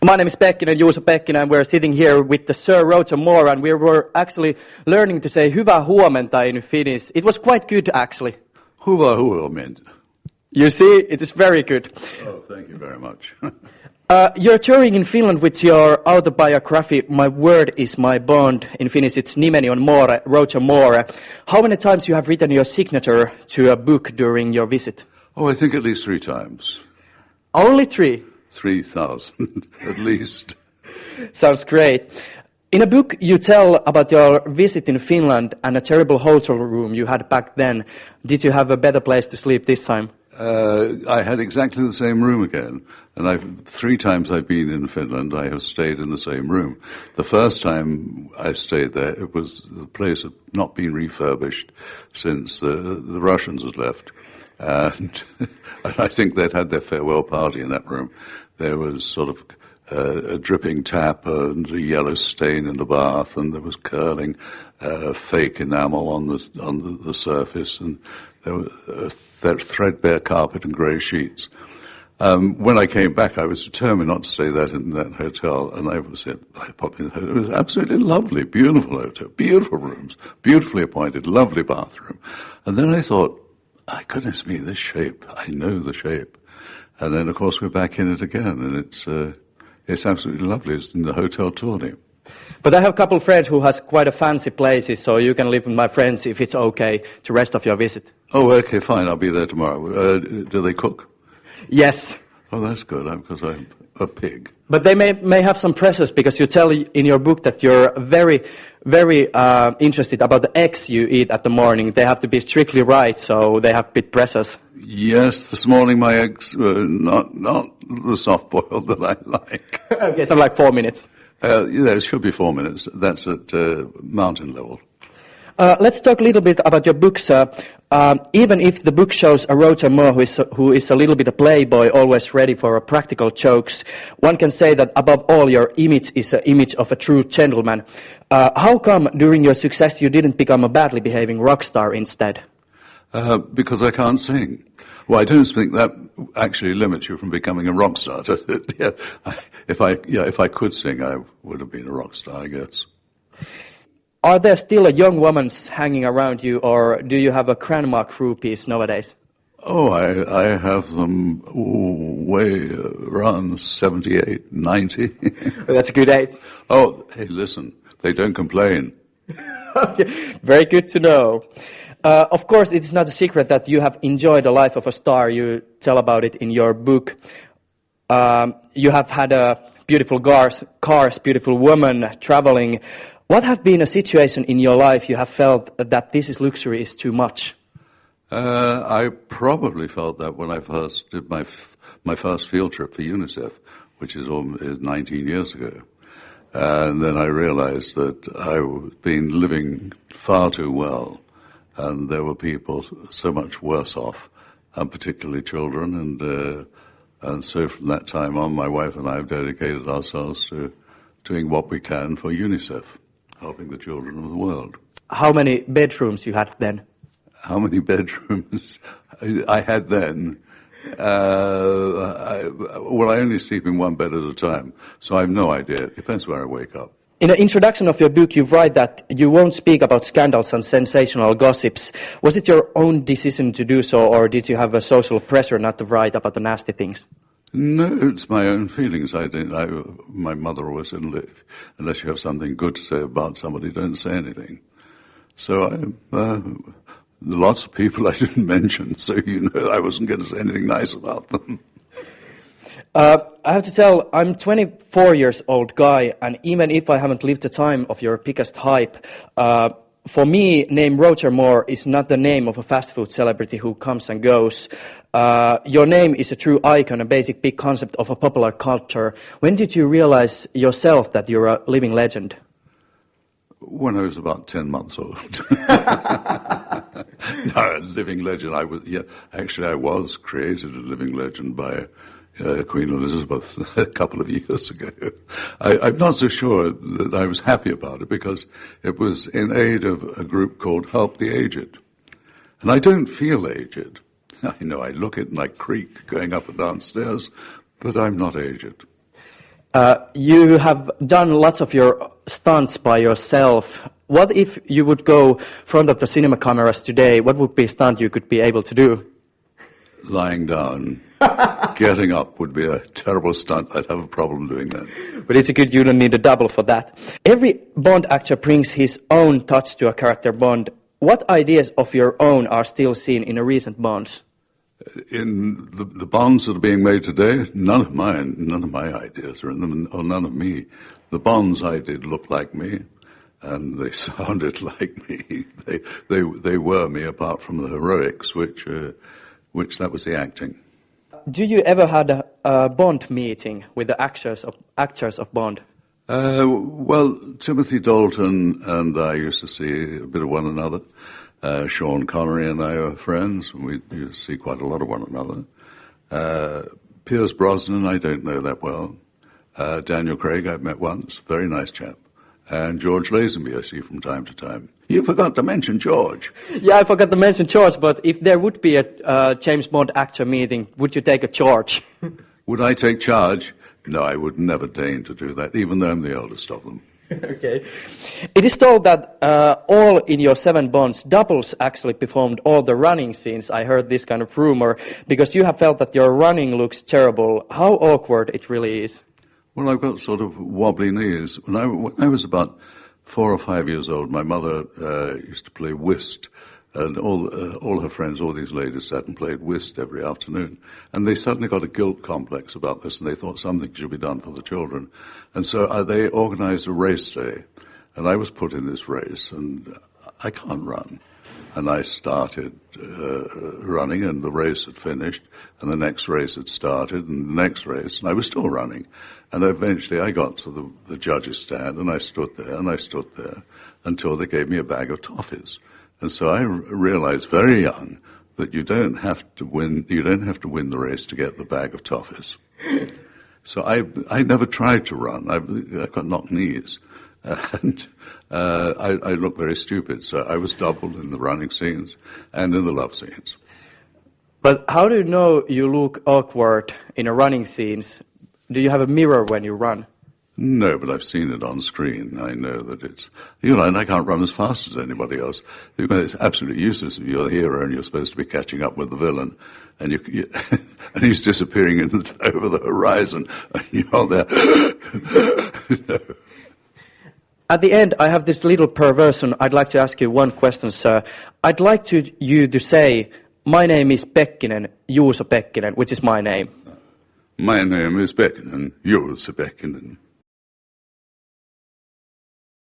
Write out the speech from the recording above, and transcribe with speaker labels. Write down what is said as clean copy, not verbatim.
Speaker 1: My name is Juuso Pekkinen, and we're sitting here with the Sir Roger Moore, and we were actually learning to say hyvää huomenta in Finnish. It was quite good, actually.
Speaker 2: Hyvää huomenta.
Speaker 1: You see, it is very good.
Speaker 2: Oh, thank you very much.
Speaker 1: You're touring in Finland with your autobiography, My Word is My Bond. In Finnish, it's Nimeni on Moore, Roger Moore. How many times you have written your signature to a book during your visit?
Speaker 2: Oh, I think at least 3 times.
Speaker 1: Only 3?
Speaker 2: 3,000, at least.
Speaker 1: Sounds great. In a book, you tell about your visit in Finland and a terrible hotel room you had back then. Did you have a better place to sleep this time?
Speaker 2: I had exactly the same room again. And 3 times I've been in Finland, I have stayed in the same room. The first time I stayed there, the place had not been refurbished since the Russians had left. And I think they'd had their farewell party in that room. There was sort of a dripping tap and a yellow stain in the bath, and there was curling fake enamel on the surface, and there was a threadbare carpet and grey sheets. When I came back, I was determined not to stay in that hotel, and I popped in the hotel. It was absolutely lovely, beautiful hotel, beautiful rooms, beautifully appointed, lovely bathroom. And then I thought, oh, goodness me, this shape, I know the shape. And then, of course, we're back in it again, and it's absolutely lovely. It's in the Hotel Tourney.
Speaker 1: But I have a couple of friends who has quite a fancy places, so you can live with my friends if it's okay to rest of your visit.
Speaker 2: Oh, okay, fine, I'll be there tomorrow. Do they cook?
Speaker 1: Yes.
Speaker 2: Oh, that's good, because I'm a pig.
Speaker 1: But they may have some pressures, because you tell in your book that you're very, very interested about the eggs you eat at the morning. They have to be strictly right, so they have bit pressures.
Speaker 2: Yes, this morning my eggs were not the soft-boiled that I like.
Speaker 1: Okay, so like 4 minutes.
Speaker 2: It should be 4 minutes. That's at mountain level.
Speaker 1: Let's talk a little bit about your books. Even if the book shows a Roger Moore who is a little bit a playboy, always ready for practical jokes, one can say that above all your image is an image of a true gentleman. How come during your success you didn't become a badly behaving rock star instead?
Speaker 2: Because I can't sing. Well, I don't think that actually limits you from becoming a rock star. Yeah, if I could sing, I would have been a rock star, I guess.
Speaker 1: Are there still a young women hanging around you, or do you have a grandma groupies nowadays?
Speaker 2: Oh, I have them way around 78, 90.
Speaker 1: That's a good age.
Speaker 2: Oh, hey, listen, they don't complain.
Speaker 1: Okay, very good to know. Of course, it's not a secret that you have enjoyed the life of a star. You tell about it in your book. You have had beautiful cars, beautiful women, traveling. What have been a situation in your life you have felt that this luxury is too much?
Speaker 2: I probably felt that when I first did my first field trip for UNICEF, which is 19 years ago. And then I realized that I was been living far too well, and there were people so much worse off, and particularly children. And so from that time on, my wife and I have dedicated ourselves to doing what we can for UNICEF, helping the children of the world.
Speaker 1: How many bedrooms you had then?
Speaker 2: How many bedrooms I had then? I only sleep in one bed at a time, so I have no idea. It depends where I wake up.
Speaker 1: In the introduction of your book, you write that you won't speak about scandals and sensational gossips. Was it your own decision to do so, or did you have a social pressure not to write about the nasty things?
Speaker 2: No, it's my own feelings. My mother always said, unless you have something good to say about somebody, don't say anything. So lots of people I didn't mention, so I wasn't going to say anything nice about them.
Speaker 1: I have to tell, I'm 24 years old guy, and even if I haven't lived the time of your biggest hype, for me, name Roger Moore is not the name of a fast food celebrity who comes and goes. Your name is a true icon, a basic big concept of a popular culture. When did you realize yourself that you're a living legend?
Speaker 2: When I was about 10 months old. No, a living legend. I was created a living legend by Queen Elizabeth a couple of years ago. I'm not so sure that I was happy about it, because it was in aid of a group called Help the Aged. And I don't feel aged. I know I look it and I creak going up and down stairs, but I'm not aged.
Speaker 1: You have done lots of your stunts by yourself. What if you would go front of the cinema cameras today? What would be a stunt you could be able to do?
Speaker 2: Lying down. Getting up would be a terrible stunt. I'd have a problem doing that.
Speaker 1: But it's a good you don't need a double for that. Every Bond actor brings his own touch to a character Bond. What ideas of your own are still seen in a recent Bonds?
Speaker 2: In the Bonds that are being made today, none of my ideas are in them, or none of me. The Bonds I did looked like me, and they sounded like me. They were me, apart from the heroics, which that was the acting.
Speaker 1: Do you ever had a Bond meeting with the actors of Bond?
Speaker 2: Well, Timothy Dalton and I used to see a bit of one another. Sean Connery and I are friends, and we used to see quite a lot of one another. Pierce Brosnan, I don't know that well. Daniel Craig, I've met once, very nice chap. And George Lazenby I see from time to time. You forgot to mention George.
Speaker 1: Yeah, I forgot to mention George, but if there would be a James Bond actor meeting, would you take a George?
Speaker 2: Would I take charge? No, I would never deign to do that, even though I'm the oldest of them.
Speaker 1: Okay. It is told that all in your 7 Bonds, doubles actually performed all the running scenes. I heard this kind of rumor, because you have felt that your running looks terrible. How awkward it really is.
Speaker 2: Well, I've got sort of wobbly knees. When I was about 4 or 5 years old, my mother used to play whist, and all her friends, all these ladies, sat and played whist every afternoon. And they suddenly got a guilt complex about this, and they thought something should be done for the children. And so they organized a race day, and I was put in this race, and I can't run. And I started running, and the race had finished, and the next race had started, and the next race, and I was still running. And eventually I got to the judges' stand, and I stood there, until they gave me a bag of toffees. And so I realized very young that you don't have to win the race to get the bag of toffees. So I never tried to run. I've got knock knees. And I look very stupid, so I was doubled in the running scenes and in the love scenes.
Speaker 1: But how do you know you look awkward in a running scenes? Do you have a mirror when you run?
Speaker 2: No, but I've seen it on screen. I know that it's, and I can't run as fast as anybody else. It's absolutely useless if you're the hero and you're supposed to be catching up with the villain, and and he's disappearing over the horizon, and you're there.
Speaker 1: At the end, I have this little perversion. I'd like to ask you one question, sir. I'd like you to say, my name is Pekkinen, Juuso Pekkinen, which is my name.
Speaker 2: My name is Pekkinen, Juuso Pekkinen.